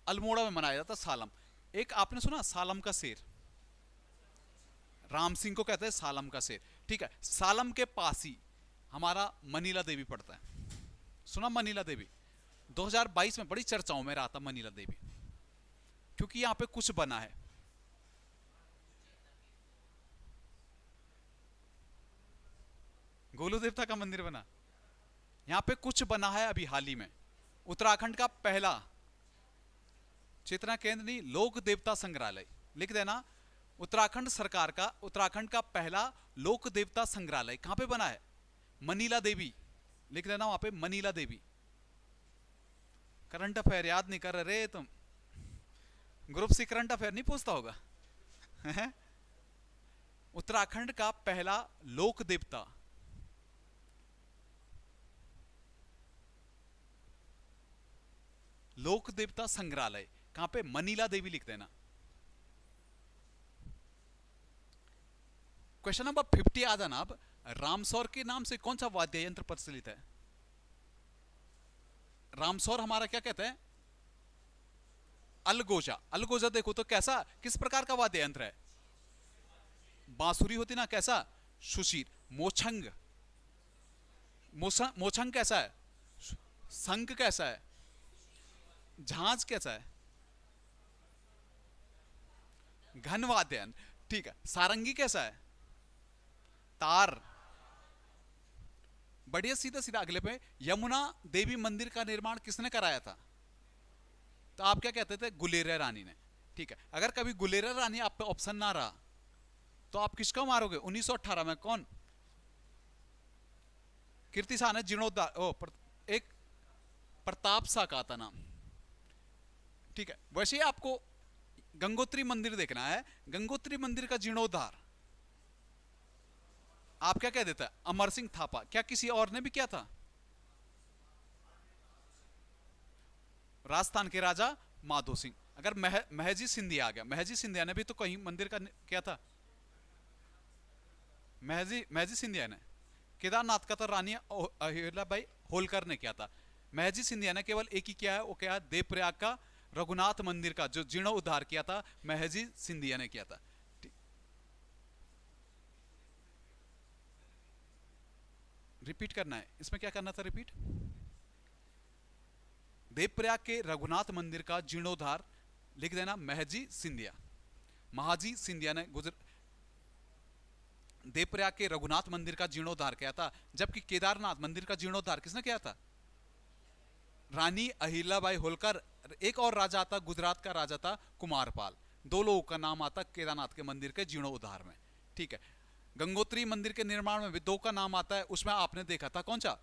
अल्मोड़ा में मनाया जाता है। सालम। एक आपने सुना सालम का शेर? राम सिंह को कहते हैं सालम का शेर। ठीक है। सालम के पास ही हमारा मनीला देवी पड़ता है। सुना मनीला देवी? 2022 में बड़ी चर्चाओं में रहा था मनीला देवी, क्योंकि यहां पे कुछ बना है। गोलू देवता का मंदिर बना, यहां पे कुछ बना है अभी हाल ही में। उत्तराखंड का पहला चेतना केंद्र नहीं, लोक देवता संग्रहालय, लिख देना। उत्तराखंड सरकार का, उत्तराखंड का पहला लोक देवता संग्रहालय कहां पे बना है? मनीला देवी, लिख देना वहां पे मनीला देवी। करंट अफेयर याद नहीं कर रहे तुम? ग्रुप सी करंट अफेयर नहीं पूछता होगा? उत्तराखंड का पहला लोक देवता, लोक देवता संग्रहालय कहां पे? मनीला देवी, लिख देना। क्वेश्चन नंबर 50 आ जाना अब। रामसौर के नाम से कौन सा वाद्य यंत्र प्रचलित है? रामसौर हमारा क्या कहते हैं? अलगोजा। अलगोजा देखो तो कैसा, किस प्रकार का वाद्य यंत्र है? बांसुरी होती ना, कैसा? सुशीर। मोछंग, मोछंग कैसा है? शंख कैसा है? झांझ कैसा है? घन वाद्य यंत्र। ठीक है। सारंगी कैसा है? तार। बढ़िया। सीधा सीधा अगले पे, यमुना देवी मंदिर का निर्माण किसने कराया था? तो आप क्या कहते थे? गुलेरिया रानी ने। ठीक है। अगर कभी गुलेरिया रानी आप पे ऑप्शन ना रहा तो आप किसको मारोगे? 1918 में कौन? कीर्ति शाह ने जीर्णोद्धार, एक प्रताप शाह का था नाम। ठीक है। वैसे ही आपको गंगोत्री मंदिर देखना है। गंगोत्री मंदिर का जीर्णोद्धार आप क्या कह देता है? अमर सिंह थापा। क्या किसी और ने भी किया था? राजस्थान के राजा माधो सिंह। अगर महजी सिंधिया आ गया, महजी सिंधिया ने भी तो कहीं मंदिर का किया था। महजी सिंधिया ने। केदारनाथ का तो रानी अहिल्याबाई होलकर ने किया था। महजी सिंधिया ने केवल एक ही किया है, वो क्या है? देवप्रयाग का रघुनाथ मंदिर का जो जीर्णोद्धार किया था, महजी सिंधिया ने किया था। रिपीट करना है इसमें, क्या करना था? रिपीट। देवप्रयाग के रघुनाथ मंदिर का जीर्णोद्धार, लिख देना, महजी सिंधिया। महाजी सिंधिया ने देवप्रयाग के रघुनाथ मंदिर का जीर्णोद्धार किया था। जबकि केदारनाथ मंदिर का जीर्णोद्धार किसने किया था? रानी अहिल्याबाई होलकर। एक और राजा आता, गुजरात का राजा था कुमारपाल। दो लोगों का नाम आता केदारनाथ के मंदिर के जीर्णोद्धार में। ठीक है। गंगोत्री मंदिर के निर्माण में भी दो का नाम आता है, उसमें आपने देखा था कौन सा?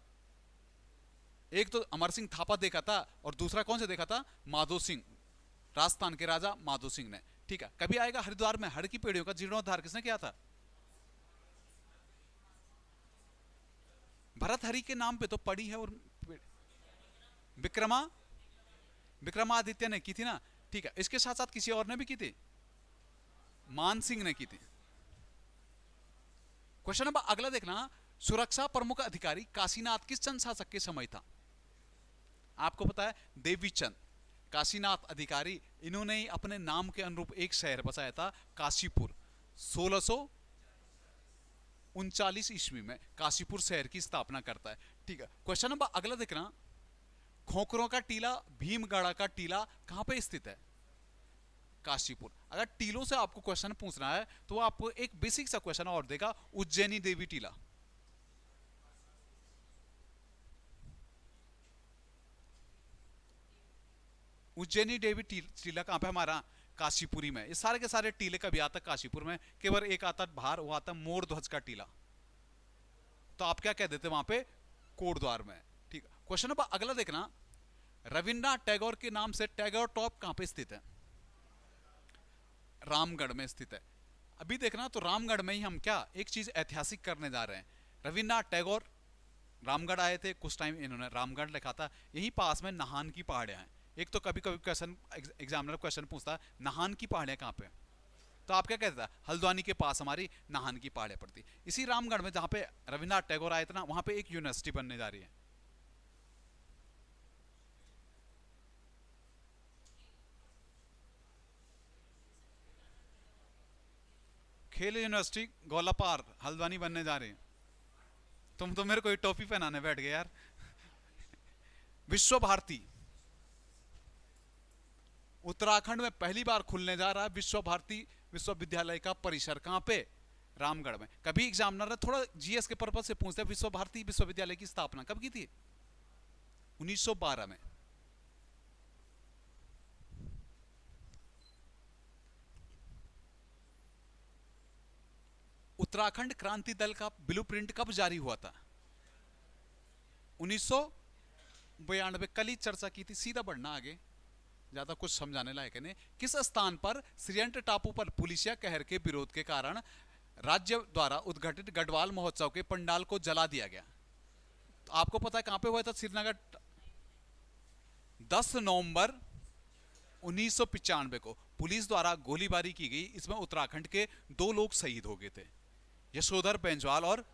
एक तो अमर सिंह थापा देखा था, और दूसरा कौन से देखा था? माधो सिंह, राजस्थान के राजा माधो सिंह ने। ठीक है। कभी आएगा हरिद्वार में हड़ की पेड़ियों का जीर्णोद्धार किसने किया था? भरतहरि के नाम पे तो पड़ी है। और विक्रमादित्य ने की थी ना। ठीक है। इसके साथ साथ किसी और ने भी की थी, मान सिंह ने की थी। क्वेश्चन नंबर अगला देखना, सुरक्षा प्रमुख अधिकारी काशीनाथ किस चंद शासक के समय था? आपको पता है देवी चंद काशीनाथ अधिकारी, इन्होंने ही अपने नाम के अनुरूप एक शहर बसाया था, काशीपुर। 1639 ईस्वी में काशीपुर शहर की स्थापना करता है। ठीक है। क्वेश्चन नंबर अगला देखना, खोखरों का टीला, भीमगढ़ का टीला कहां पे स्थित है? काशीपुर। अगर टीलों से आपको क्वेश्चन पूछना है तो आपको एक बेसिक सा क्वेश्चन और देगा, उज्जैनी देवी टीला। उज्जैनी देवी टीला कहाँ पे हमारा? काशीपुरी में। ये सारे के सारे टीले कभी आता काशीपुर में, केवल एक आता बाहर, वो आता मोर ध्वज का टीला। तो आप क्या कह देते वहां पे? कोटद्वार में। ठीक है, क्वेश्चन नंबर अगला देखना, रविन्द्रनाथ टैगोर के नाम से टैगोर टॉप कहां पे स्थित है? रामगढ़ में स्थित है। अभी देखना, तो रामगढ़ में ही हम क्या एक चीज ऐतिहासिक करने जा रहे हैं। रविन्द्रनाथ टैगोर रामगढ़ आए थे, कुछ टाइम इन्होंने रामगढ़ लिखा था। यही पास में नाहन की पहाड़ियां हैं। एक तो कभी कभी क्वेश्चन एग्जामिनर क्वेश्चन पूछता है नाहन की पहाड़ियां कहाँ पे? तो आप क्या कहते हैं? हल्द्वानी के पास हमारी नाहन की पहाड़ियां पड़ती। इसी रामगढ़ में जहां पे रविन्द्रनाथ टैगोर आए थे ना, वहां पे एक यूनिवर्सिटी बनने जा रही है। खेल यूनिवर्सिटी गोलापार हल्द्वानी बनने जा रही है। तुम तो मेरे को टोपी पहनाने बैठ गए यार। विश्व भारती उत्तराखंड में पहली बार खुलने जा रहा है विश्व भारती विश्वविद्यालय का परिसर। कहां पे? रामगढ़ में। कभी एग्जामिनर थोड़ा जीएस के पर्पज से पूछते हैं, विश्व भारती विश्वविद्यालय की स्थापना कब की थी? 1912 में। उत्तराखंड क्रांति दल का ब्लूप्रिंट कब जारी हुआ था? 1992। कल ही चर्चा की थी। सीधा बढ़ना आगे, ज्यादा कुछ समझाने लायक नहीं। किस स्थान पर श्रीयंट टापू पर पुलिसिया कहर के विरोध के कारण राज्य द्वारा उद्घाटित गढ़वाल महोत्सव के पंडाल को जला दिया गया? तो आपको पता है कहां पे हुआ था? श्रीनगर। 10 नवंबर 1995 को पुलिस द्वारा गोलीबारी की गई। इसमें उत्तराखंड के 2 लोग शहीद हो गए थे, यशोधर बेंजवाल और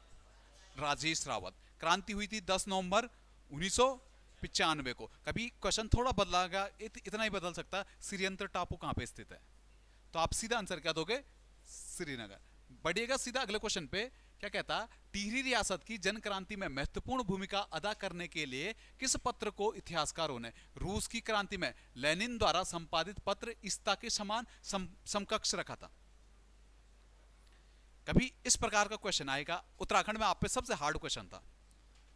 राजेश रावत। क्रांति हुई थी 10 नवंबर 1995 को। कभी क्वेश्चन थोड़ा बदलागा, इतना ही बदल सकता, श्रीयंत्र टापू कहां पे स्थित है? तो आप सीधा आंसर क्या दोगे? श्रीनगर। बढ़िएगा सीधा अगले क्वेश्चन पे। क्या कहता? टिहरी रियासत की जन क्रांति में महत्वपूर्ण भूमिका अदा करने के लिए किस पत्र को इतिहासकारों ने रूस की क्रांति में लेनिन द्वारा संपादित पत्र इस्ता के समान समकक्ष रखा था? कभी इस प्रकार का क्वेश्चन आएगा। उत्तराखंड में आप पे सबसे हार्ड क्वेश्चन था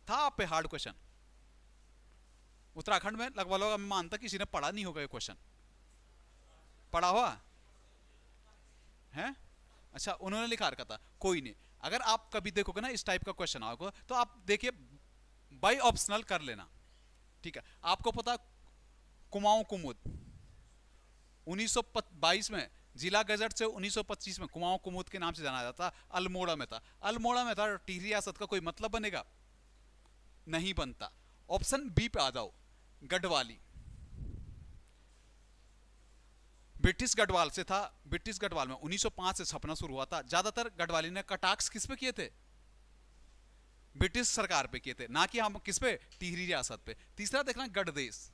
आप पे हार्ड क्वेश्चन। उत्तराखंड में लगभग मैं मानता किसी ने पढ़ा नहीं होगा ये क्वेश्चन। पढ़ा हुआ है? अच्छा, उन्होंने लिखा रखा था, कोई नहीं। अगर आप कभी देखोगे ना इस टाइप का क्वेश्चन आओगे, तो आप देखिए बाई ऑप्शनल कर लेना। ठीक है, आपको पता कुमाऊं कुमुद 1922 में जिला गजट से 1925 में कुमाऊं कुमुद के नाम से जाना जाता। अल्मोड़ा में था। अल्मोड़ा में था। टिहरी रियासत का कोई मतलब बनेगा? नहीं बनता। ऑप्शन बी पे आ जाओ, गढ़वाली। ब्रिटिश गढ़वाल से था। ब्रिटिश गढ़वाल में 1905 से छपना शुरू हुआ था। ज्यादातर गढ़वाली ने कटाक्ष किस पे किए थे? ब्रिटिश सरकार पे किए थे, ना कि हम किस पे? टिहरी रियासत पे। तीसरा देखना, गढ़देश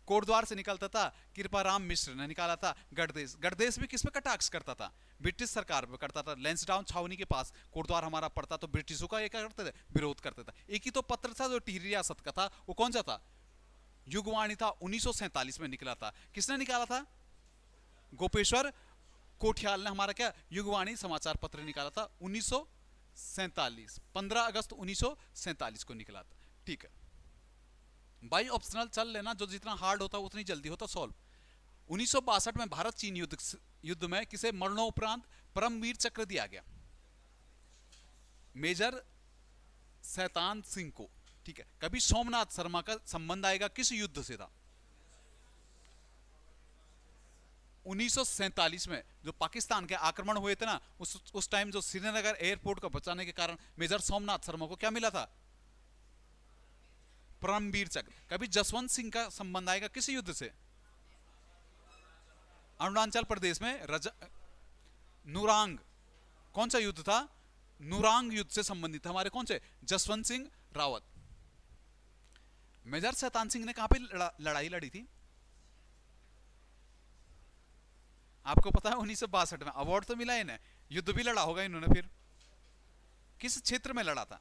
कोटद्वार से निकलता था। कृपाराम मिश्र ने निकाला था गढ़देश। गढ़देश भी किस पे कटाक्ष करता था? ब्रिटिश सरकार पे करता था। लैंसडाउन छावनी के पास कोटद्वार हमारा पड़ता, तो ब्रिटिशों का क्या करते थे? विरोध करते थे। एक ही तो पत्र था जो टिहरी रियासत का था, वो कौन सा था? युगवाणी था। 1947 में निकला था। किसने निकाला था? गोपेश्वर कोठियाल ने हमारा क्या युगवाणी समाचार पत्र निकाला था। 1947 15 अगस्त 1947 को निकला था। ठीक है, बाई ऑप्शनल चल लेना, जो जितना हार्ड होता उतनी जल्दी होता सॉल्व। 1962 में भारत चीन युद्ध में किसे मरणोपरांत परमवीर चक्र दिया गया? मेजर शैतान सिंह को। ठीक है, कभी सोमनाथ शर्मा का संबंध आएगा किस युद्ध से था? 1947 में जो पाकिस्तान के आक्रमण हुए थे ना, उस टाइम जो श्रीनगर एयरपोर्ट को बचाने के कारण मेजर सोमनाथ शर्मा को क्या मिला था? परमवीर चक्र। कभी जसवंत सिंह का संबंध आएगा किस युद्ध से? अरुणाचल प्रदेश में नुरांग। कौन सा युद्ध था? नुरांग युद्ध से संबंधित था हमारे कौन से? जसवंत सिंह रावत। मेजर शैतान सिंह ने कहां पे लड़ाई लड़ी थी? आपको पता है 1962 में। अवार्ड तो मिला इन्हें, युद्ध भी लड़ा होगा इन्होंने। फिर किस क्षेत्र में लड़ा था?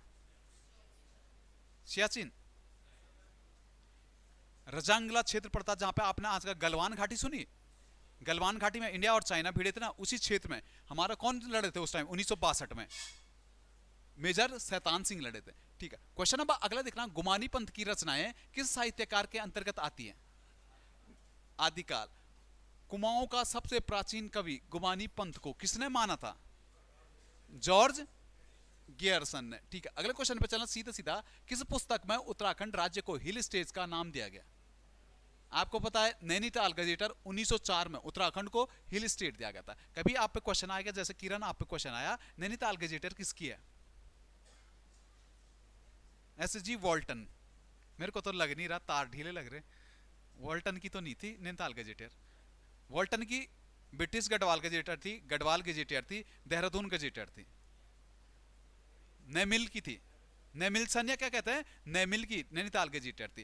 सियाचिन। रजांगला क्षेत्र पड़ता जहां पे आपने आज का गलवान घाटी सुनी। गलवान घाटी में इंडिया और चाइना भिड़े थे ना, उसी क्षेत्र में हमारा कौन लड़े थे उस टाइम? 1962 में मेजर शैतान सिंह लड़े थे। ठीक है, क्वेश्चन नंबर अगला देखना, गुमानी पंथ की रचनाएं किस साहित्यकार के अंतर्गत आती हैं? आदिकाल। कुमाऊं का सबसे प्राचीन कवि गुमानी पंथ को किसने माना था? जॉर्ज गियर्सन ने। ठीक है, अगले क्वेश्चन पे चलना सीधा सीधा। किस पुस्तक में उत्तराखंड राज्य को हिल स्टेट का नाम दिया गया? आपको पता है नैनीताल गजेटर 1904 में उत्तराखंड को हिल स्टेट दिया गया था। कभी आप पे क्वेश्चन आएगा, जैसे किरण आप पे क्वेश्चन आया, नैनीताल गजेटर किसकी है? एसजी वॉल्टन। मेरे को तो लग नहीं रहा, तार ढीले लग रहे। वॉल्टन की तो नहीं थी नैनीताल गजेटर। वॉल्टन की ब्रिटिश गढ़वाल गजेटर थी, गढ़वाल गजेटर थी, देहरादून गजेटर थी। नेमिल की थी, नेमिल्सन या क्या कहते हैं, नेमिल की नैनीताल गजेटर थी।